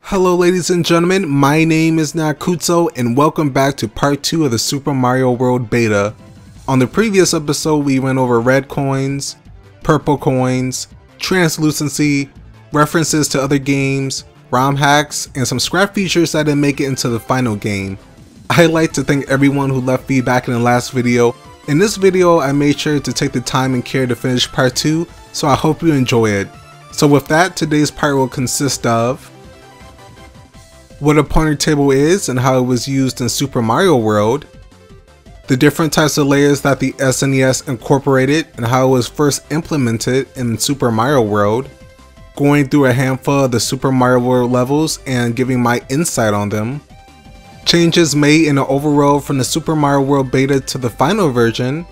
Hello ladies and gentlemen, my name is Nakusoo and welcome back to part 2 of the Super Mario World beta. On the previous episode we went over red coins, purple coins, translucency, references to other games, ROM hacks, and some scrap features that didn't make it into the final game. I'd like to thank everyone who left feedback in the last video. In this video I made sure to take the time and care to finish part 2, so I hope you enjoy it. So with that, today's part will consist of what a pointer table is and how it was used in Super Mario World, the different types of layers that the SNES incorporated and how it was first implemented in Super Mario World, going through a handful of the Super Mario World levels and giving my insight on them, changes made in the Overworld from the Super Mario World beta to the final version,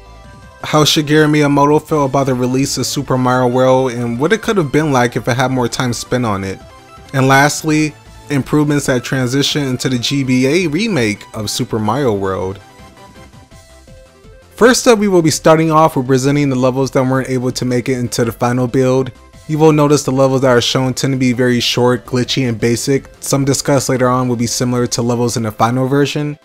how Shigeru Miyamoto felt about the release of Super Mario World and what it could have been like if it had more time spent on it, and lastly, improvements that transition into the GBA remake of Super Mario World. First up, we will be starting off with presenting the levels that weren't able to make it into the final build. You will notice the levels that are shown tend to be very short, glitchy, and basic. Some discussed later on will be similar to levels in the final version.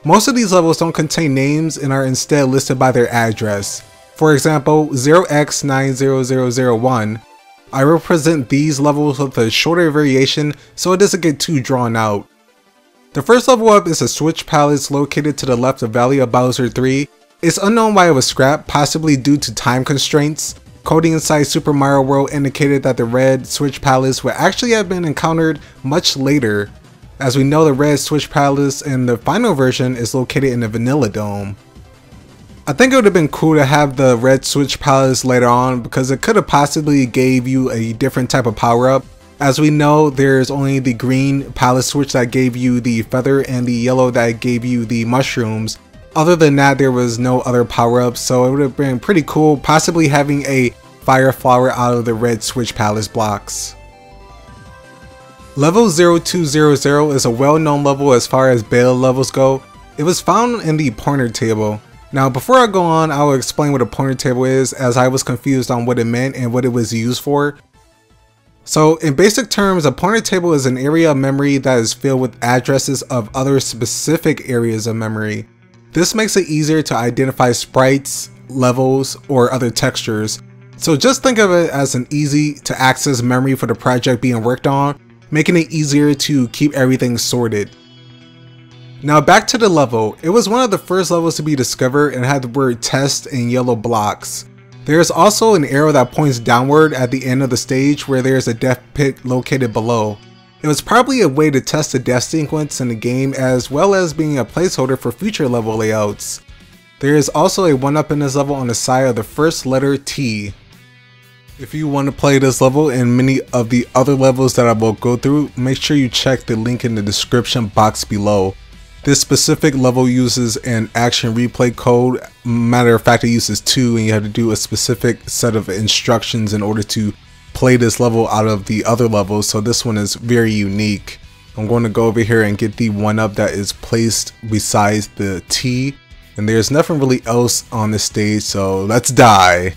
Most of these levels don't contain names and are instead listed by their address. For example, 0x90001. I represent these levels with a shorter variation so it doesn't get too drawn out. The first level up is a Switch Palace located to the left of Valley of Bowser 3. It's unknown why it was scrapped, possibly due to time constraints. Coding inside Super Mario World indicated that the red Switch Palace would actually have been encountered much later, as we know the red Switch Palace in the final version is located in the Vanilla Dome. I think it would have been cool to have the red Switch Palace later on because it could have possibly gave you a different type of power up. As we know, there's only the green Palace Switch that gave you the feather and the yellow that gave you the mushrooms. Other than that, there was no other power ups, so it would have been pretty cool possibly having a fire flower out of the red Switch Palace blocks. Level 0200 is a well-known level as far as beta levels go. It was found in the pointer table. Now before I go on, I will explain what a pointer table is, as I was confused on what it meant and what it was used for. So in basic terms, a pointer table is an area of memory that is filled with addresses of other specific areas of memory. This makes it easier to identify sprites, levels, or other textures. So just think of it as an easy to access memory for the project being worked on, making it easier to keep everything sorted. Now back to the level. It was one of the first levels to be discovered and had the word test in yellow blocks. There is also an arrow that points downward at the end of the stage where there is a death pit located below. It was probably a way to test the death sequence in the game as well as being a placeholder for future level layouts. There is also a 1-up in this level on the side of the first letter T. If you want to play this level and many of the other levels that I will go through, make sure you check the link in the description box below. This specific level uses an action replay code. Matter of fact, it uses 2 and you have to do a specific set of instructions in order to play this level out of the other levels, so this one is very unique. I'm going to go over here and get the 1-up that is placed besides the T, and there's nothing really else on this stage, so let's die.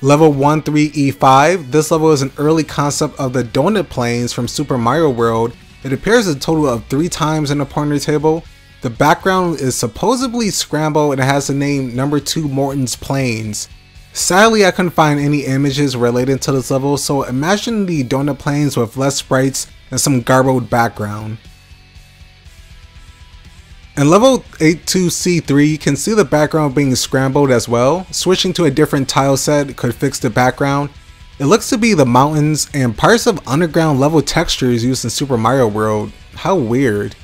Level 13E5. This level is an early concept of the donut plains from Super Mario World. It appears a total of 3 times in the pointer table. The background is supposedly scrambled and it has the name number 2 Morton's Plains. Sadly, I couldn't find any images related to this level, so imagine the donut plains with less sprites and some garbled background. In level 82C3, you can see the background being scrambled as well. Switching to a different tile set could fix the background. It looks to be the mountains and parts of underground level textures used in Super Mario World. How weird.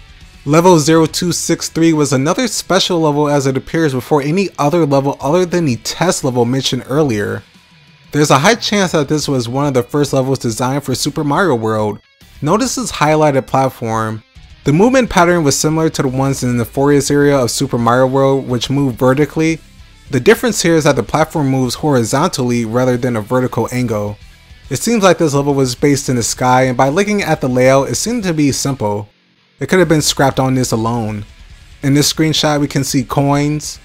Level 0263 was another special level as it appears before any other level other than the test level mentioned earlier. There's a high chance that this was one of the first levels designed for Super Mario World. Notice this highlighted platform. The movement pattern was similar to the ones in the forest area of Super Mario World, which moved vertically. The difference here is that the platform moves horizontally rather than a vertical angle. It seems like this level was based in the sky, and by looking at the layout it seemed to be simple. It could have been scrapped on this alone. In this screenshot we can see coins,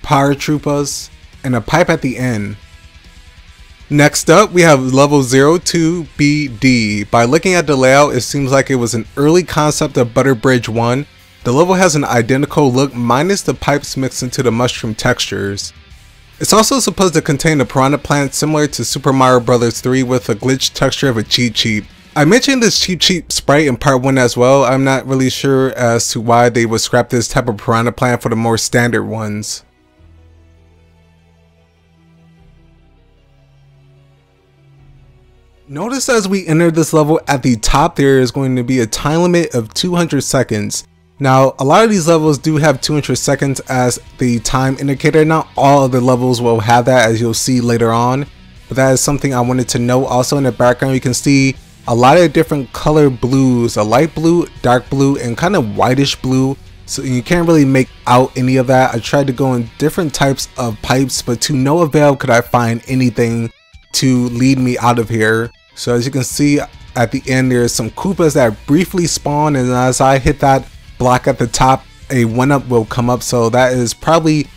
power troopas, and a pipe at the end. Next up, we have level 02BD. By looking at the layout, it seems like it was an early concept of Butter Bridge 1. The level has an identical look minus the pipes mixed into the mushroom textures. It's also supposed to contain a piranha plant similar to Super Mario Bros. 3 with a glitched texture of a Cheep Cheep. I mentioned this Cheep Cheep sprite in part 1 as well. I'm not really sure as to why they would scrap this type of piranha plant for the more standard ones. Notice as we enter this level, at the top there is going to be a time limit of 200 seconds. Now, a lot of these levels do have 200 seconds as the time indicator. Not all of the levels will have that, as you'll see later on, but that is something I wanted to know. Also in the background, you can see a lot of different color blues, a light blue, dark blue, and kind of whitish blue. So you can't really make out any of that. I tried to go in different types of pipes, but to no avail could I find anything to lead me out of here. So as you can see at the end, there's some Koopas that briefly spawn, and as I hit that block at the top, a 1-up will come up. So that is probably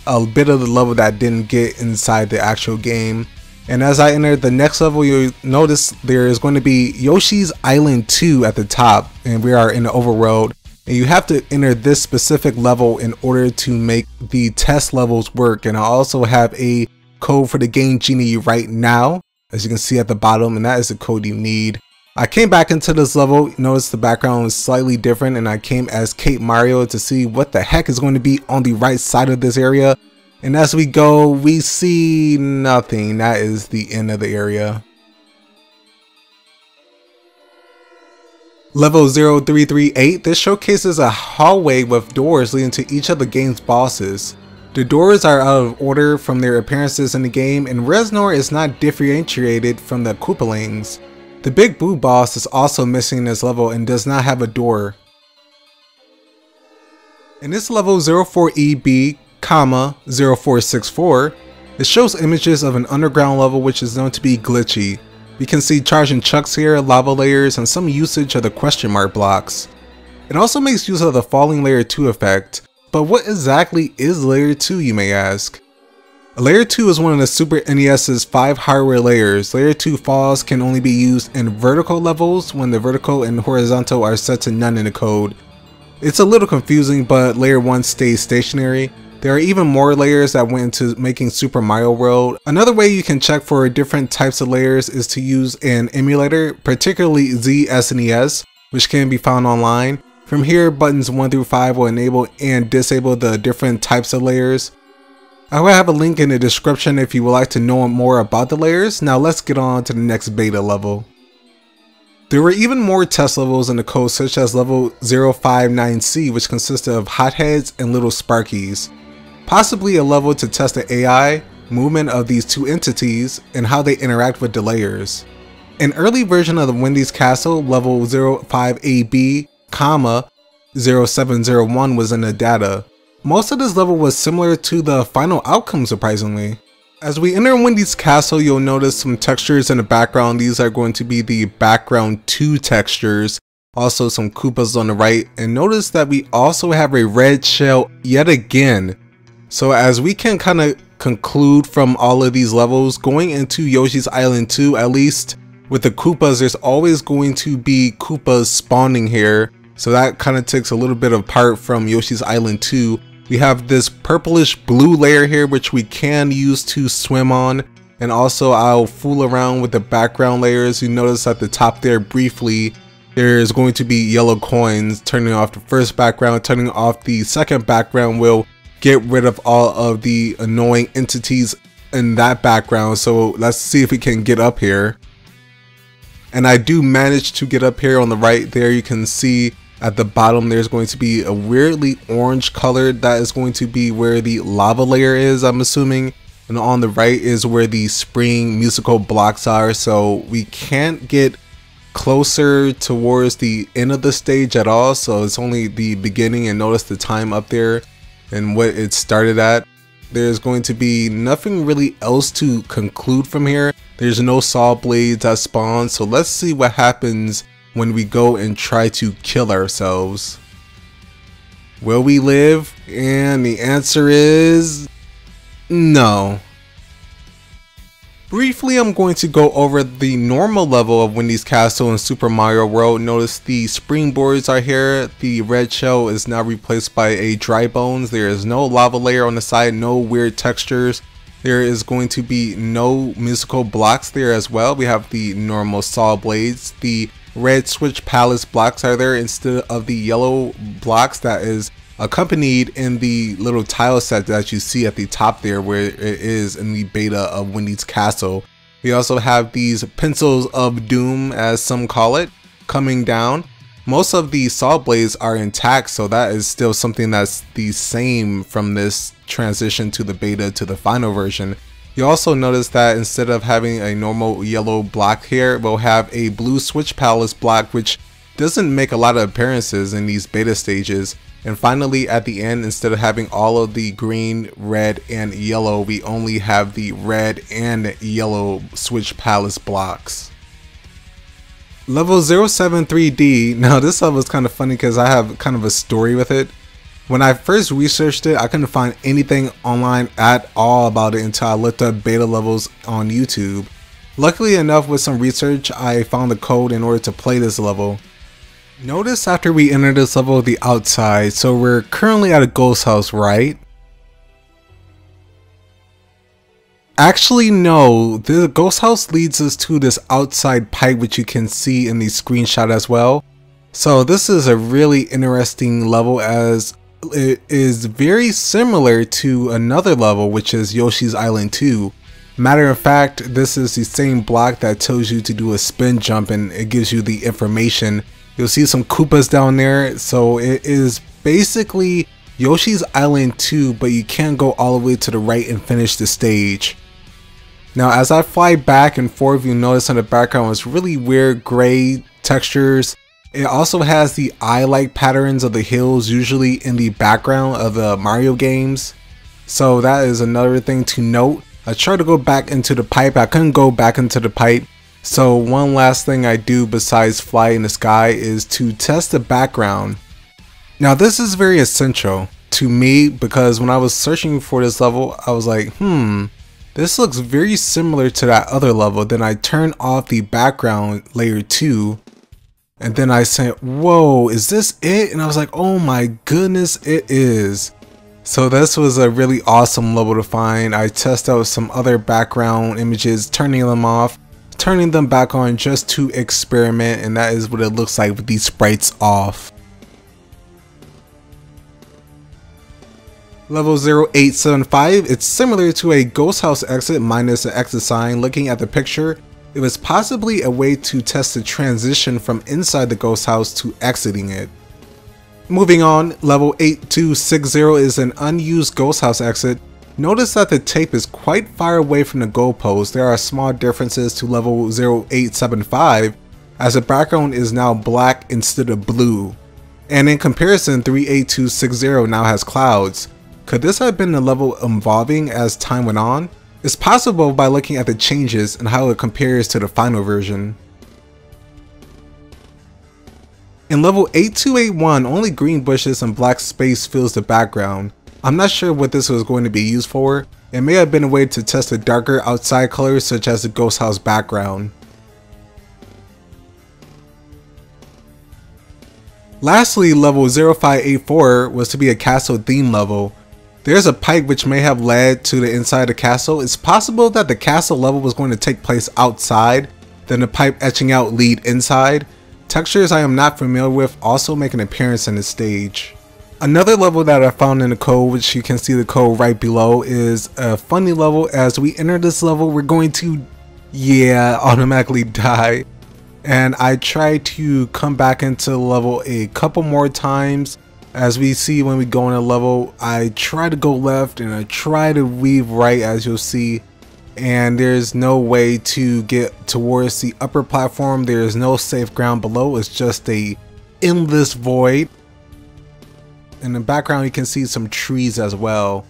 a bit of the level that didn't get inside the actual game. And as I enter the next level, you'll notice there is going to be Yoshi's Island 2 at the top, and we are in the overworld. And you have to enter this specific level in order to make the test levels work. And I also have a code for the Game Genie right now, as you can see at the bottom, and that is the code you need. I came back into this level. Notice the background is slightly different, and I came as Cape Mario to see what the heck is going to be on the right side of this area. And as we go, we see nothing. That is the end of the area. Level 0338, this showcases a hallway with doors leading to each of the game's bosses. The doors are out of order from their appearances in the game, and Reznor is not differentiated from the Koopalings. The Big Boo boss is also missing in this level and does not have a door. In this level 04EB, 0464, it shows images of an underground level which is known to be glitchy. We can see charging chucks here, lava layers, and some usage of the question mark blocks. It also makes use of the falling layer 2 effect. But what exactly is layer 2, you may ask? Layer 2 is one of the Super NES's 5 hardware layers. Layer 2 falls can only be used in vertical levels when the vertical and horizontal are set to none in the code. It's a little confusing, but layer 1 stays stationary. There are even more layers that went into making Super Mario World. Another way you can check for different types of layers is to use an emulator, particularly SNES, which can be found online. From here, buttons 1 through 5 will enable and disable the different types of layers. I will have a link in the description if you would like to know more about the layers. Now let's get on to the next beta level. There were even more test levels in the code, such as level 059C, which consisted of hotheads and little sparkies. Possibly a level to test the AI, movement of these two entities, and how they interact with the layers. An early version of the Wendy's Castle, level 05AB, 0701 was in the data. Most of this level was similar to the final outcome, surprisingly. As we enter Wendy's Castle, you'll notice some textures in the background. These are going to be the background 2 textures. Also some Koopas on the right, and notice that we also have a red shell yet again. So as we can kind of conclude from all of these levels, going into Yoshi's Island 2, at least with the Koopas, there's always going to be Koopas spawning here. So that kind of takes a little bit apart from Yoshi's Island 2. We have this purplish blue layer here which we can use to swim on, and also I'll fool around with the background layers. You notice at the top there briefly there's going to be yellow coins. Turning off the first background, turning off the second background will get rid of all of the annoying entities in that background. So let's see if we can get up here. And I do manage to get up here on the right there. You can see at the bottom there's going to be a weirdly orange color. That is going to be where the lava layer is, I'm assuming. And on the right is where the spring musical blocks are. So we can't get closer towards the end of the stage at all. So it's only the beginning, and notice the time up there and what it started at. There's going to be nothing really else to conclude from here. There's no saw blades that spawn. So let's see what happens when we go and try to kill ourselves. Will we live? And the answer is no. Briefly, I'm going to go over the normal level of Wendy's Castle in Super Mario World. Notice the springboards are here. The red shell is now replaced by a dry bones. There is no lava layer on the side, no weird textures. There is going to be no musical blocks there as well. We have the normal saw blades. The red switch palace blocks are there instead of the yellow blocks that is accompanied in the little tile set that you see at the top there, where it is in the beta of Wendy's Castle. We also have these pencils of doom, as some call it, coming down. Most of the saw blades are intact, so that is still something that's the same from this transition to the beta to the final version. You also notice that instead of having a normal yellow block here, we'll have a blue switch palace block, which doesn't make a lot of appearances in these beta stages. And finally, at the end, instead of having all of the green, red, and yellow, we only have the red and yellow switch palace blocks. Level 073D. Now this level is kind of funny because I have kind of a story with it. When I first researched it, I couldn't find anything online at all about it until I looked up beta levels on YouTube. Luckily enough, with some research, I found the code in order to play this level. Notice after we enter this level the outside, so we're currently at a ghost house, right? Actually no, the ghost house leads us to this outside pipe, which you can see in the screenshot as well. So this is a really interesting level, as it is very similar to another level, which is Yoshi's Island 2. Matter of fact, this is the same block that tells you to do a spin jump, and it gives you the information. You'll see some Koopas down there, so it is basically Yoshi's Island 2, but you can't go all the way to the right and finish the stage. Now as I fly back and forth, you'll notice in the background it's really weird gray textures. It also has the eye-like patterns of the hills usually in the background of the Mario games. So that is another thing to note. I tried to go back into the pipe, I couldn't go back into the pipe. So one last thing I do besides fly in the sky is to test the background. Now this is very essential to me, because when I was searching for this level, I was like, this looks very similar to that other level. Then I turned off the background layer 2, and then I said, whoa, is this it? And I was like, oh my goodness, it is. So this was a really awesome level to find. I tested out some other background images, turning them off, turning them back on just to experiment, and that is what it looks like with these sprites off. Level 0875, it's similar to a ghost house exit minus an exit sign. Looking at the picture, it was possibly a way to test the transition from inside the ghost house to exiting it. Moving on, level 8260 is an unused ghost house exit. Notice that the tape is quite far away from the goalpost. There are small differences to level 0875, as the background is now black instead of blue. And in comparison, 38260 now has clouds. Could this have been the level evolving as time went on? It's possible by looking at the changes and how it compares to the final version. In level 8281, only green bushes and black space fills the background. I'm not sure what this was going to be used for. It may have been a way to test the darker outside colors such as the ghost house background. Lastly, level 0584 was to be a castle theme level. There's a pipe which may have led to the inside of the castle. It's possible that the castle level was going to take place outside, then the pipe etching out lead inside. Textures I am not familiar with also make an appearance in the stage. Another level that I found in the code, which you can see the code right below, is a funny level. As we enter this level, we're going to, automatically die. And I tried to come back into the level a couple more times. As we see when we go in a level, I try to go left and I try to weave right, as you'll see. And there's no way to get towards the upper platform. There is no safe ground below. It's just a endless void. In the background you can see some trees as well.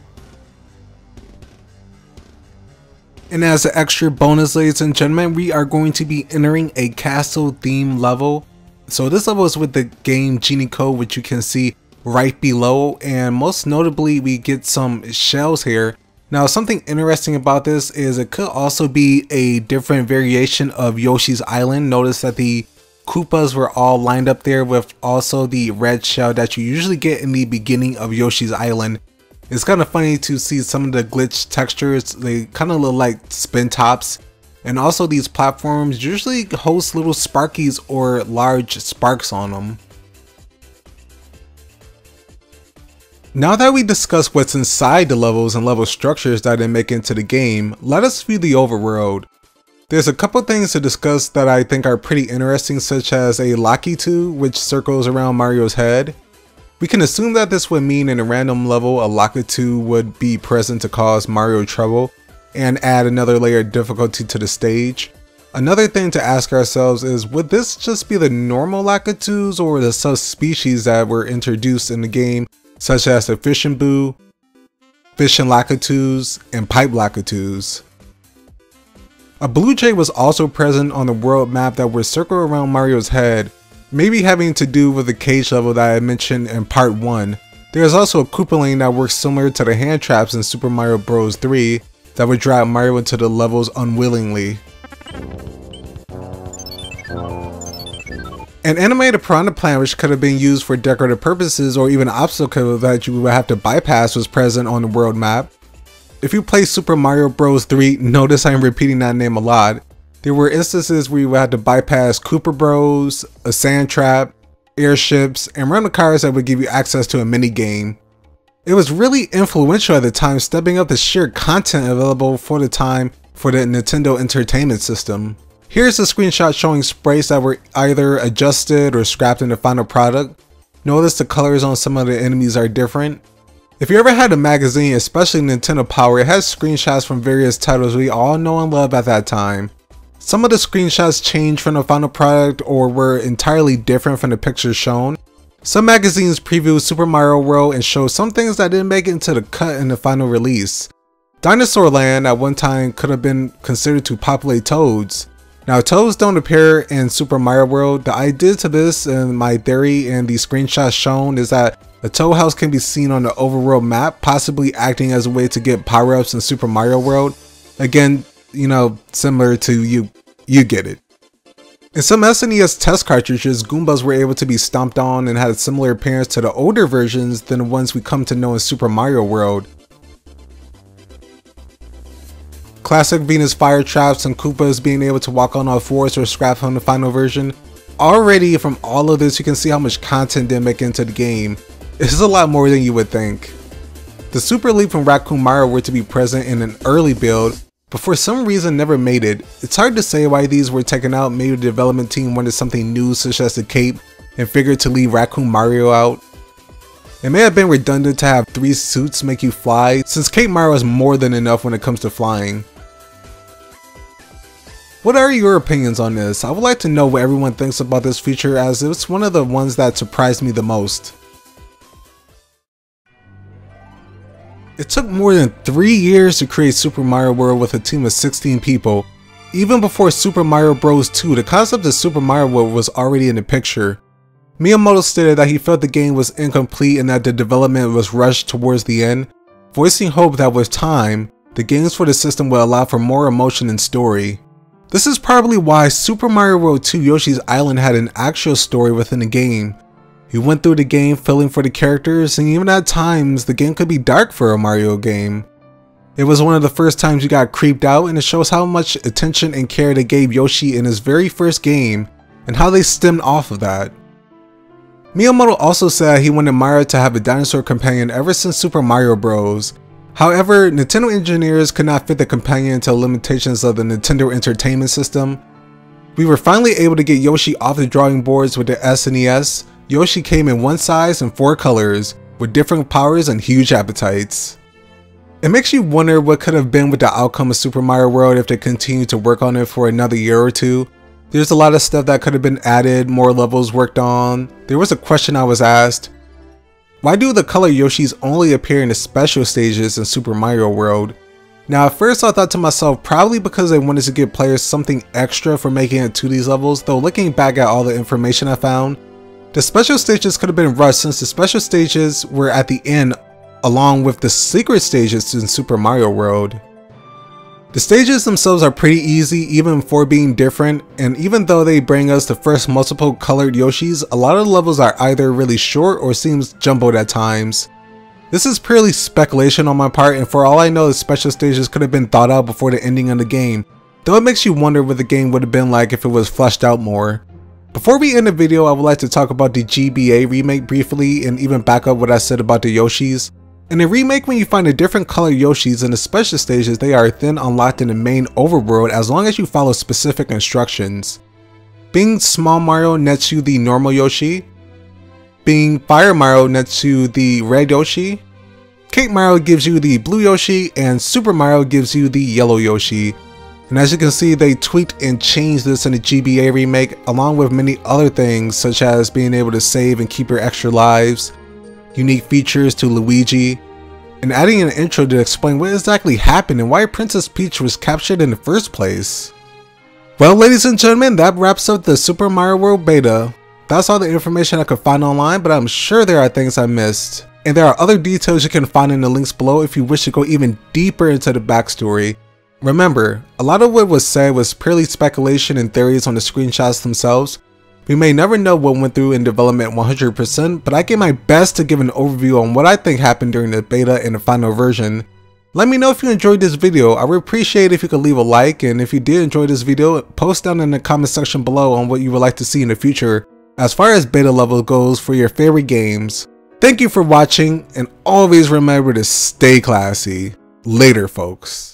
And as an extra bonus, ladies and gentlemen, we are going to be entering a castle theme level. So this level is with the game Genie code, which you can see right below, and most notably we get some shells here. Now, something interesting about this is it could also be a different variation of Yoshi's Island. Notice that the Koopas were all lined up there with also the red shell that you usually get in the beginning of Yoshi's Island. It's kind of funny to see some of the glitch textures. They kind of look like spin tops. And also these platforms usually host little sparkies or large sparks on them. Now that we discussed what's inside the levels and level structures that they make into the game, let us view the overworld. There's a couple things to discuss that I think are pretty interesting, such as a Lakitu which circles around Mario's head. We can assume that this would mean in a random level a Lakitu would be present to cause Mario trouble and add another layer of difficulty to the stage. Another thing to ask ourselves is, would this just be the normal Lakitus or the subspecies that were introduced in the game, such as the Fish and Boo, Fish and Lakitus, and Pipe Lakitus? A blue jay was also present on the world map that would circle around Mario's head, maybe having to do with the cage level that I mentioned in part 1. There is also a Koopaling that works similar to the hand traps in Super Mario Bros. 3 that would drag Mario into the levels unwillingly. An animated piranha plant which could have been used for decorative purposes or even an obstacle that you would have to bypass was present on the world map. If you play Super Mario Bros. 3, notice I am repeating that name a lot. There were instances where you would have to bypass Koopa Bros, a sand trap, airships, and random cars that would give you access to a mini game. It was really influential at the time, stepping up the sheer content available for the time for the Nintendo Entertainment System. Here's a screenshot showing sprites that were either adjusted or scrapped in the final product. Notice the colors on some of the enemies are different. If you ever had a magazine, especially Nintendo Power, it has screenshots from various titles we all know and love at that time. Some of the screenshots changed from the final product or were entirely different from the pictures shown. Some magazines previewed Super Mario World and showed some things that didn't make it into the cut in the final release. Dinosaur Land at one time could have been considered to populate toads. Now, toads don't appear in Super Mario World. The idea to this, and my theory and the screenshots shown, is that a toad house can be seen on the overworld map, possibly acting as a way to get power-ups in Super Mario World. Again, you know, similar to you get it. In some SNES test cartridges, Goombas were able to be stomped on and had a similar appearance to the older versions than the ones we come to know in Super Mario World. Classic Venus fire traps and Koopas being able to walk on all fours were scrapped from the final version. Already from all of this, you can see how much content they make into the game. It's a lot more than you would think. The Super Leap from Rakumara were to be present in an early build, but for some reason never made it. It's hard to say why these were taken out. Maybe the development team wanted something new such as the cape and figured to leave Raccoon Mario out. It may have been redundant to have 3 suits make you fly, since Cape Mario is more than enough when it comes to flying. What are your opinions on this? I would like to know what everyone thinks about this feature, as it's one of the ones that surprised me the most. It took more than 3 years to create Super Mario World with a team of 16 people. Even before Super Mario Bros. 2, the concept of Super Mario World was already in the picture. Miyamoto stated that he felt the game was incomplete and that the development was rushed towards the end, voicing hope that with time, the games for the system would allow for more emotion and story. This is probably why Super Mario World 2 Yoshi's Island had an actual story within the game. You went through the game feeling for the characters, and even at times, the game could be dark for a Mario game. It was one of the first times you got creeped out, and it shows how much attention and care they gave Yoshi in his very first game, and how they stemmed off of that. Miyamoto also said he wanted Mario to have a dinosaur companion ever since Super Mario Bros. However, Nintendo engineers could not fit the companion into the limitations of the Nintendo Entertainment System. We were finally able to get Yoshi off the drawing boards with the SNES. Yoshi came in one size and 4 colors, with different powers and huge appetites. It makes you wonder what could have been with the outcome of Super Mario World if they continued to work on it for another year or two. There's a lot of stuff that could have been added, more levels worked on. There was a question I was asked: why do the color Yoshis only appear in the special stages in Super Mario World? Now, at first I thought to myself, probably because they wanted to give players something extra for making it to these levels, though looking back at all the information I found, the special stages could have been rushed since the special stages were at the end along with the secret stages in Super Mario World. The stages themselves are pretty easy even for being different, and even though they bring us the first multiple colored Yoshis, a lot of the levels are either really short or seems jumbled at times. This is purely speculation on my part, and for all I know the special stages could have been thought out before the ending of the game, though it makes you wonder what the game would have been like if it was fleshed out more. Before we end the video, I would like to talk about the GBA remake briefly and even back up what I said about the Yoshis. In the remake, when you find the different colored Yoshis in the special stages, they are then unlocked in the main overworld as long as you follow specific instructions. Being Small Mario nets you the normal Yoshi. Being Fire Mario nets you the red Yoshi. Cake Mario gives you the blue Yoshi, and Super Mario gives you the yellow Yoshi. And as you can see, they tweaked and changed this in the GBA remake, along with many other things such as being able to save and keep your extra lives, unique features to Luigi, and adding an intro to explain what exactly happened and why Princess Peach was captured in the first place. Well, ladies and gentlemen, that wraps up the Super Mario World beta. That's all the information I could find online, but I'm sure there are things I missed. And there are other details you can find in the links below if you wish to go even deeper into the backstory. Remember, a lot of what was said was purely speculation and theories on the screenshots themselves. We may never know what went through in development 100%, but I gave my best to give an overview on what I think happened during the beta and the final version. Let me know if you enjoyed this video. I would appreciate if you could leave a like, and if you did enjoy this video, post down in the comment section below on what you would like to see in the future as far as beta level goes for your favorite games. Thank you for watching, and always remember to stay classy. Later, folks.